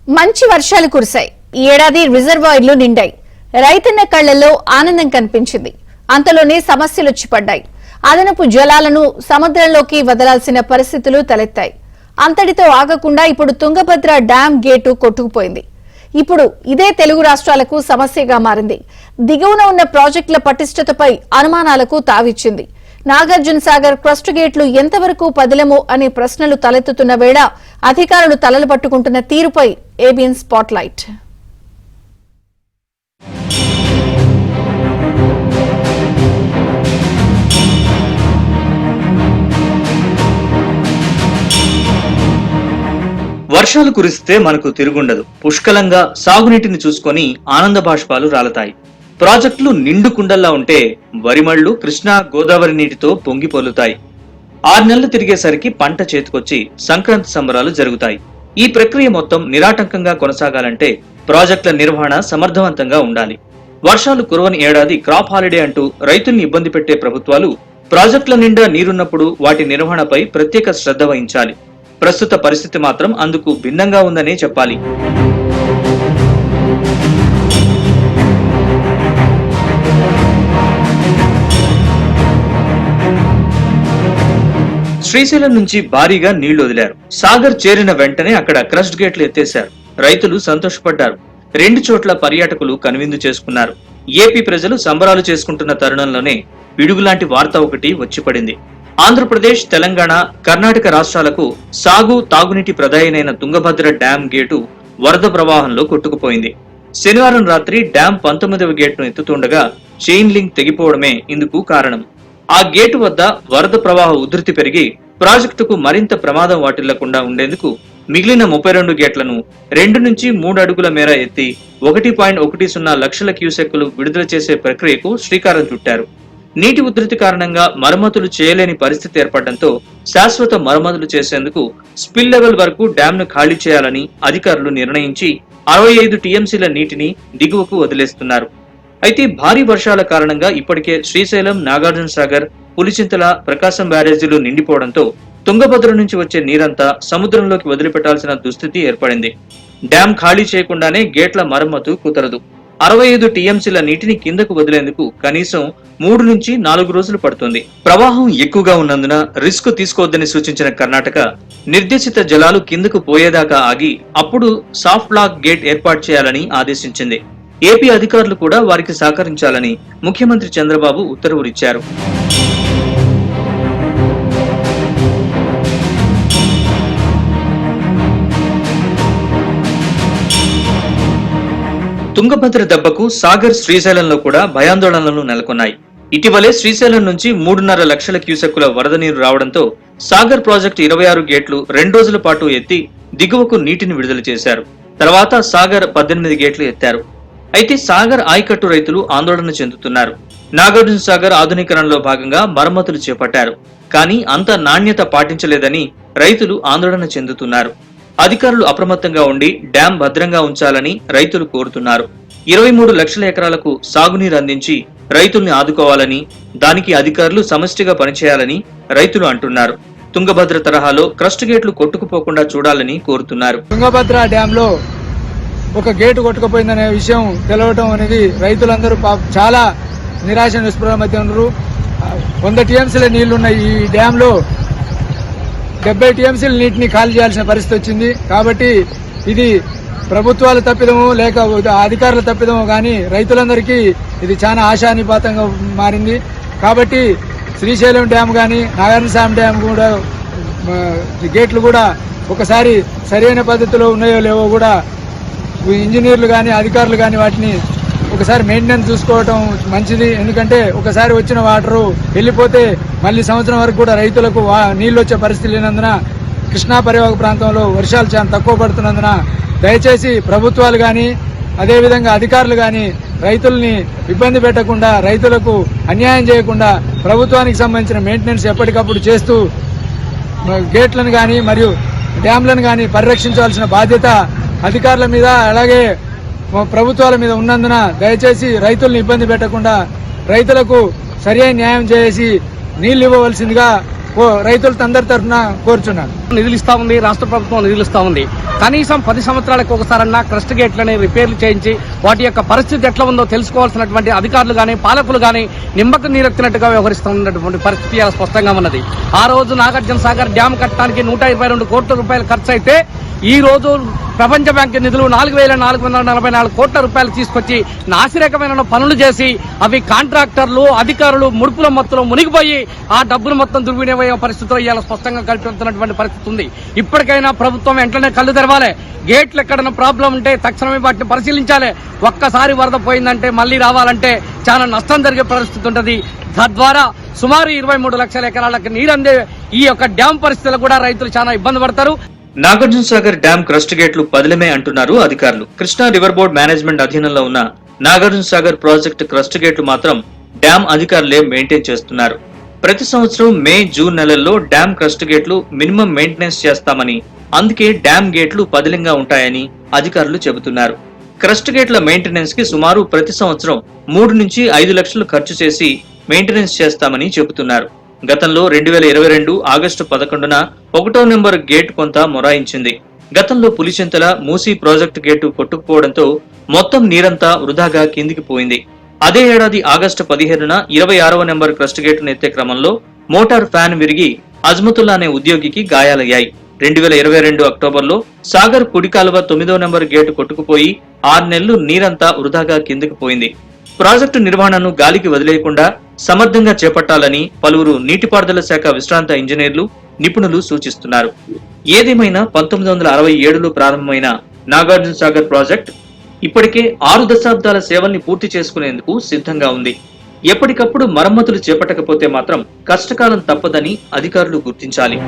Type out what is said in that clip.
మంచి వర్షాలు కురిశాయి. ఈ ఏడాది రిజర్వాయర్లు నిండాయి. రైతన్న కళ్లలో ఆనందం కనిపించింది. అంతలోనే సమస్యలు వచ్చి పడ్డాయి. అదనపు జలాలను సముద్రంలోకి వదలాల్సిన పరిస్థితులు తలెత్తాయి. అంతటితో ఆగకుండా ఇప్పుడు తుంగభద్ర డ్యాం గేటు కొట్టుకుపోయింది. ఇప్పుడు ఇదే తెలుగు రాష్ట్రాలకు సమస్యగా మారింది. దిగువన ఉన్న ప్రాజెక్టుల పటిష్టతపై అనుమానాలకు తావిచ్చింది. నాగార్జున సాగర్ క్రస్ట్ గేట్లు ఎంతవరకు పదిలమో అనే ప్రశ్నలు తలెత్తుతున్న వేళ అధికారులు తలలు పట్టుకుంటున్న తీరుపై ఏబిఎన్ స్పాట్లైట్. వర్షాలు కురిస్తే మనకు తిరుగుండదు. పుష్కలంగా సాగునీటిని చూసుకొని ఆనంద బాష్పాలు రాలతాయి. ప్రాజెక్టులు నిండు కుండల్లా ఉంటే వరిమళ్లు కృష్ణా గోదావరి నీటితో పొంగి పొల్లుతాయి. 6 నెలలు తిరిగేసరికి పంట చేతికొచ్చి సంక్రాంతి సంబరాలు జరుగుతాయి. ఈ ప్రక్రియ మొత్తం నిరాటంకంగా కొనసాగాలంటే ప్రాజెక్టుల నిర్వహణ సమర్థవంతంగా ఉండాలి. వర్షాలు కురవని ఏడాది క్రాప్ హాలిడే అంటూ రైతుల్ని ఇబ్బంది పెట్టే ప్రభుత్వాలు ప్రాజెక్టుల నిండా నీరున్నప్పుడు వాటి నిర్వహణపై ప్రత్యేక శ్రద్ధ వహించాలి. ప్రస్తుత పరిస్థితి మాత్రం అందుకు భిన్నంగా ఉందనే చెప్పాలి. శ్రీశైలం నుంచి భారీగా నీళ్లు వదిలారు. సాగర్ చేరిన వెంటనే అక్కడ క్రస్ట్ గేట్లు ఎత్తేశారు. రైతులు సంతోషపడ్డారు. 2 చోట్ల పర్యాటకులు కనువిందు చేసుకున్నారు. ఏపీ ప్రజలు సంబరాలు చేసుకుంటున్న తరుణంలోనే పిడుగులాంటి వార్త ఒకటి వచ్చిపడింది. ఆంధ్రప్రదేశ్, తెలంగాణ, కర్ణాటక రాష్ట్రాలకు సాగు తాగునీటి ప్రదాయనైన తుంగభద్ర డ్యాం గేటు వరద ప్రవాహంలో కొట్టుకుపోయింది. శనివారం రాత్రి డ్యాం 19వ గేటును ఎత్తుతుండగా చైన్ లింక్ తెగిపోవడమే ఇందుకు కారణం. ఆ గేటు వద్ద వరద ప్రవాహ ఉధృతి పెరిగి ప్రాజెక్టుకు మరింత ప్రమాదం వాటిల్లకుండా ఉండేందుకు మిగిలిన 32 గేట్లను 2 నుంచి 3 అడుగుల మేర ఎత్తి 1.10 లక్షల క్యూసెక్కులు విడుదల చేసే ప్రక్రియకు శ్రీకారం చుట్టారు. నీటి ఉధృతి కారణంగా మరమ్మతులు చేయలేని పరిస్థితి ఏర్పడడంతో శాశ్వత మరమ్మతులు చేసేందుకు స్పిల్ లెవెల్ వరకు డ్యాంను ఖాళీ చేయాలని అధికారులు నిర్ణయించి 65 టీఎంసీల నీటిని దిగువకు వదిలేస్తున్నారు. అయితే భారీ వర్షాల కారణంగా ఇప్పటికే శ్రీశైలం, నాగార్జున సాగర్, పులిచింతల, ప్రకాశం బ్యారేజీలు నిండిపోవడంతో తుంగభద్ర నుంచి వచ్చే నీరంతా సముద్రంలోకి వదిలిపెట్టాల్సిన దుస్థితి ఏర్పడింది. డ్యాం ఖాళీ చేయకుండానే గేట్ల మరమ్మతు కుదరదు. 65 టీఎంసీల నీటిని కిందకు వదిలేందుకు కనీసం 3 నుంచి 4 రోజులు పడుతుంది. ప్రవాహం ఎక్కువగా ఉన్నందున రిస్క్ తీసుకోవద్దని సూచించిన కర్ణాటక నిర్దేశిత జలాలు కిందకు పోయేదాకా ఆగి అప్పుడు సాఫ్ట్ లాక్ గేట్ ఏర్పాటు చేయాలని ఆదేశించింది. ఏపీ అధికారులు కూడా వారికి సహకరించాలని ముఖ్యమంత్రి చంద్రబాబు ఉత్తర్వులిచ్చారు. తుంగభద్ర దెబ్బకు సాగర్, శ్రీశైలంలో కూడా భయాందోళనలు నెలకొన్నాయి. ఇటీవలే శ్రీశైలం నుంచి 3.5 లక్షల క్యూసెక్కుల వరద నీరు రావడంతో సాగర్ ప్రాజెక్టు 26 గేట్లు 2 రోజుల పాటు ఎత్తి దిగువకు నీటిని విడుదల చేశారు. తర్వాత సాగర్ 18 గేట్లు ఎత్తారు. అయితే సాగర్ ఆయకట్టు రైతులు ఆందోళన చెందుతున్నారు. నాగార్జున సాగర్ ఆధునీకరణలో భాగంగా మరమ్మతులు చేపట్టారు. కానీ అంత నాణ్యత పాటించలేదని రైతులు ఆందోళన చెందుతున్నారు. అధికారులు అప్రమత్తంగా ఉండి డ్యాం భద్రంగా ఉంచాలని రైతులు కోరుతున్నారు. 23 లక్షల ఎకరాలకు సాగునీరు అందించి రైతుల్ని ఆదుకోవాలని, దానికి అధికారులు సమష్టిగా పనిచేయాలని రైతులు అంటున్నారు. తుంగభద్ర తరహాలో క్రస్ట్ గేట్లు కొట్టుకుపోకుండా చూడాలని కోరుతున్నారు. తుంగభద్ర డ్యాం లో ఒక గేటు కొట్టుకుపోయిందనే విషయం తెలవటం అనేది రైతులందరూ చాలా నిరాశ నిస్పృహ మధ్య ఉన్నారు. 100 టీఎంసీల నీళ్లున్న ఈ డ్యాం లో 70 టీఎంసీల నీటిని ఖాళీ చేయాల్సిన పరిస్థితి వచ్చింది. కాబట్టి ఇది ప్రభుత్వాల తప్పిదమో లేక అధికారుల తప్పిదమో కానీ రైతులందరికీ ఇది చాలా ఆశానిపాతంగా మారింది. కాబట్టి శ్రీశైలం డ్యాం కానీ నాగార్జున సాగర్ డ్యాం కూడా గేట్లు కూడా ఒకసారి సరైన పద్ధతిలో ఉన్నాయో లేవో కూడా ఇంజనీర్లు కానీ అధికారులు కానీ వాటిని ఒకసారి మెయింటెనెన్స్ చూసుకోవటం మంచిది. ఎందుకంటే ఒకసారి వచ్చిన వాటరు వెళ్ళిపోతే మళ్ళీ సంవత్సరం వరకు కూడా రైతులకు నీళ్లు వచ్చే పరిస్థితి లేనందున కృష్ణా పరివాహక ప్రాంతంలో వర్షాలు చాలా తక్కువ పడుతున్నందున దయచేసి ప్రభుత్వాలు కానీ అదేవిధంగా అధికారులు కానీ రైతుల్ని ఇబ్బంది పెట్టకుండా, రైతులకు అన్యాయం చేయకుండా ప్రభుత్వానికి సంబంధించిన మెయింటెనెన్స్ ఎప్పటికప్పుడు చేస్తూ గేట్లను కానీ మరియు డ్యాంలను కానీ పరిరక్షించాల్సిన బాధ్యత అధికారుల మీద అలాగే ప్రభుత్వాల మీద ఉన్నందున దయచేసి రైతుల్ని ఇబ్బంది పెట్టకుండా రైతులకు సరైన న్యాయం చేసి నీళ్లు ఇవ్వవలసిందిగా రైతులతో అందరి తరఫున కోరుచున్నాను. నిధులు ఇస్తా ఉంది, రాష్ట్ర ప్రభుత్వం నిధులు ఇస్తా ఉంది. కనీసం 10 సంవత్సరాలకు ఒకసారన్నా క్రస్ట్ గేట్లని రిపేర్లు చేయించి వాటి యొక్క పరిస్థితి ఎట్లా ఉందో తెలుసుకోవాల్సినటువంటి అధికారులు కానీ పాలకులు కానీ నిమ్మకు నీరెత్తినట్టుగా వ్యవహరిస్తున్నటువంటి పరిస్థితి స్పష్టంగా ఉన్నది. ఆ రోజు నాగార్జున సాగర్ డ్యాం కట్టడానికి 122 కోట్ల రూపాయలు ఖర్చు అయితే ఈ రోజు ప్రపంచ బ్యాంకు నిధులు 4,444 కోట్ల రూపాయలు తీసుకొచ్చి నాసిరకమైన పనులు చేసి అవి కాంట్రాక్టర్లు అధికారులు ముడుపుల మొత్తంలో మునిగిపోయి ఆ డబ్బులు మొత్తం దుర్వినియోగ పరిస్థితిలో ఇవాళ స్పష్టంగా కల్పిస్తున్నటువంటి పరిస్థితి ఉంది. ఇప్పటికైనా ప్రభుత్వం వెంటనే కళ్ళు తెరవాలి. గేట్లు ఎక్కడైనా ప్రాబ్లం ఉంటే తక్షణమే వాటిని పరిశీలించాలి. ఒక్కసారి వరద పోయిందంటే మళ్లీ రావాలంటే చాలా నష్టం జరిగే పరిస్థితి ఉంటుంది. తద్వారా సుమారు 23 లక్షల ఎకరాలకు నీరందే ఈ యొక్క డ్యాం పరిస్థితులు కూడా రైతులు చాలా ఇబ్బంది పడతారు. నాగార్జున సాగర్ డ్యాం క్రస్ట్ గేట్లు పదిలమే అంటున్నారు అధికారులు. కృష్ణా రివర్ బోర్డ్ మేనేజ్మెంట్ అధీనంలో ఉన్న నాగార్జున సాగర్ ప్రాజెక్టు క్రస్ట్ గేట్లు మాత్రం డ్యాం అధికారులే మెయింటైన్ చేస్తున్నారు. ప్రతి సంవత్సరం మే, జూన్ నెలల్లో డ్యాం క్రస్ట్ గేట్లు మినిమం మెయింటెనెన్స్ చేస్తామని, అందుకే డ్యాం గేట్లు పదిలంగా ఉంటాయని అధికారులు చెబుతున్నారు. క్రస్ట్ గేట్ల మెయింటెనెన్స్ కి సుమారు ప్రతి సంవత్సరం 3 నుంచి 5 లక్షలు ఖర్చు చేసి మెయింటెనెన్స్ చేస్తామని చెబుతున్నారు. గతంలో 2022 ఆగస్టు 11న 1వ నెంబర్ గేట్ కొంత మొరాయించింది. గతంలో పులిచింతల మూసీ ప్రాజెక్టు గేటు కొట్టుకుపోవడంతో మొత్తం నీరంతా వృధాగా కిందికి పోయింది. అదే ఏడాది ఆగస్టు 15న 26వ నెంబర్ క్రస్ట్ గేటును ఎత్తే క్రమంలో మోటార్ ఫ్యాన్ విరిగి అజ్మతుల్లా అనే ఉద్యోగికి గాయాలయ్యాయి. 2022 అక్టోబర్లో సాగర్ కుడి కాలువ 9వ నెంబర్ గేటు కొట్టుకుపోయి 6 నెలలు నీరంతా వృధాగా కిందికి పోయింది. ప్రాజెక్టు నిర్వహణను గాలికి వదిలేయకుండా సమర్థంగా చేపట్టాలని పలువురు నీటిపారుదల శాఖ విశ్రాంత ఇంజనీర్లు, నిపుణులు సూచిస్తున్నారు. ఏదేమైనా 1967లో ప్రారంభమైన నాగార్జున సాగర్ ప్రాజెక్ట్ ఇప్పటికే 6 దశాబ్దాల సేవల్ని పూర్తి చేసుకునేందుకు సిద్ధంగా ఉంది. ఎప్పటికప్పుడు మరమ్మతులు చేపట్టకపోతే మాత్రం కష్టకాలం తప్పదని అధికారులు గుర్తించాలి.